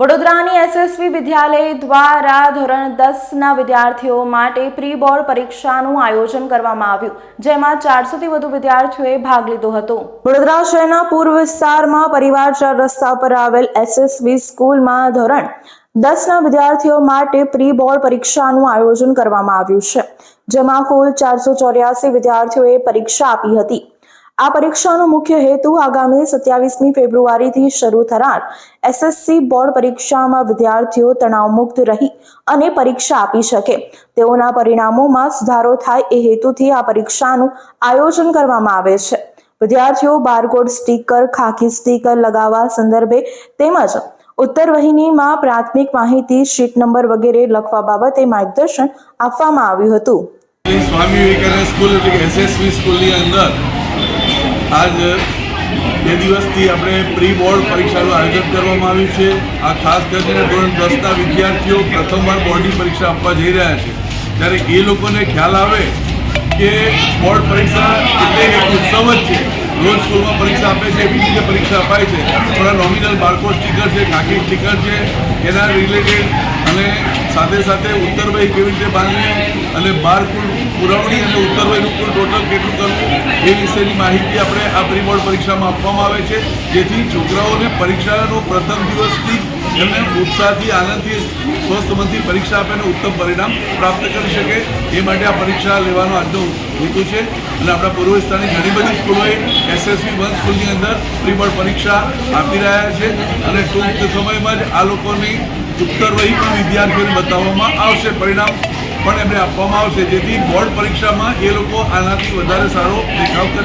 વડોદરાની એસએસવી વિદ્યાલય દ્વારા ધોરણ 10ના વિદ્યાર્થીઓ માટે પ્રી બોર્ડ પરીક્ષાનું આયોજન કરવામાં આવ્યું, જેમાં 400 થી વધુ વિદ્યાર્થીઓએ ભાગ લીધો હતો। વડોદરા શહેરના પૂર્વ વિસ્તારમાં પરિવાર 4 રસ્તા પર આવેલ એસએસવી સ્કૂલમાં ધોરણ 10ના વિદ્યાર્થીઓ માટે પ્રી બોર્ડ પરીક્ષાનું આયોજન કરવામાં આવ્યું છે, જેમાં કુલ 484 વિદ્યાર્થીઓએ પરીક્ષા આપી હતી। આ પરીક્ષાનો મુખ્ય હેતુ આગામી 27મી ફેબ્રુઆરીથી શરૂ થનાર એસએસસી બોર્ડ પરીક્ષામાં વિદ્યાર્થીઓ તણાવમુક્ત રહી અને પરીક્ષા આપી શકે, તેઓના પરિણામોમાં સુધારો થાય એ હેતુથી આ પરીક્ષાનું આયોજન કરવામાં આવે છે। વિદ્યાર્થીઓ બારકોડ સ્ટીકર, ખાકી સ્ટીકર લગાવવા સંદર્ભે તેમજ ઉત્તરવહિનીમાં પ્રાથમિક માહિતી શીટ નંબર વગેરે લખવા બાબતે માર્ગદર્શન આપવામાં આવ્યું હતું। સ્વામી વિવેકાનંદ સ્કૂલ એટલે કે એસએસવી સ્કૂલની અંદર આજ 2 દિવસથી આપણે પ્રી બોર્ડ પરીક્ષાનું આયોજન કરવામાં આવ્યું છે। આ ખાસ કરીને ધોરણ 10ના વિદ્યાર્થીઓ પ્રથમવાર બોર્ડની પરીક્ષા આપવા જઈ રહ્યા છે, ત્યારે એ લોકોને ખ્યાલ આવે કે બોર્ડ પરીક્ષા એટલે એક ઉત્સવ જ છે। રોજ સ્કૂલમાં પરીક્ષા આપે છે, બીજી જે પરીક્ષા અપાય છે, થોડા નોમિનલ બારકોડ સ્ટીકર છે, ખાકી સ્ટીકર છે, એના રિલેટેડ અને સાથે સાથે ઉત્તરવહી કેવી રીતે બાંધવી અને બારકોડ પુરવણી અને ઉત્તરવહીનું કુલ ટોટલ કેટલું કરવું એ વિશેની માહિતી આપણે આ પ્રી બોર્ડ પરીક્ષામાં આપવામાં આવે છે, જેથી છોકરાઓને પરીક્ષાનો પ્રથમ દિવસથી એમને ઉત્સાહથી, આનંદથી, સ્વસ્થ મનથી પરીક્ષા આપે અને ઉત્તમ પરિણામ પ્રાપ્ત કરી શકે, એ માટે આ પરીક્ષા લેવાનો આજનો હેતુ છે। અને આપણા પૂર્વ વિસ્તારની ઘણી બધી સ્કૂલોએ એસએસવી 1 સ્કૂલની અંદર પ્રી બોર્ડ પરીક્ષા આપી રહ્યા છે અને ટૂંક સમયમાં જ આ લોકોની ઉત્તરવહી પણ વિદ્યાર્થીઓને બતાવવામાં આવશે, પરિણામ પણ એમને આપવામાં આવશે, જેથી બોર્ડ પરીક્ષામાં એ લોકો આનાથી વધારે સારો દેખાવ કરે।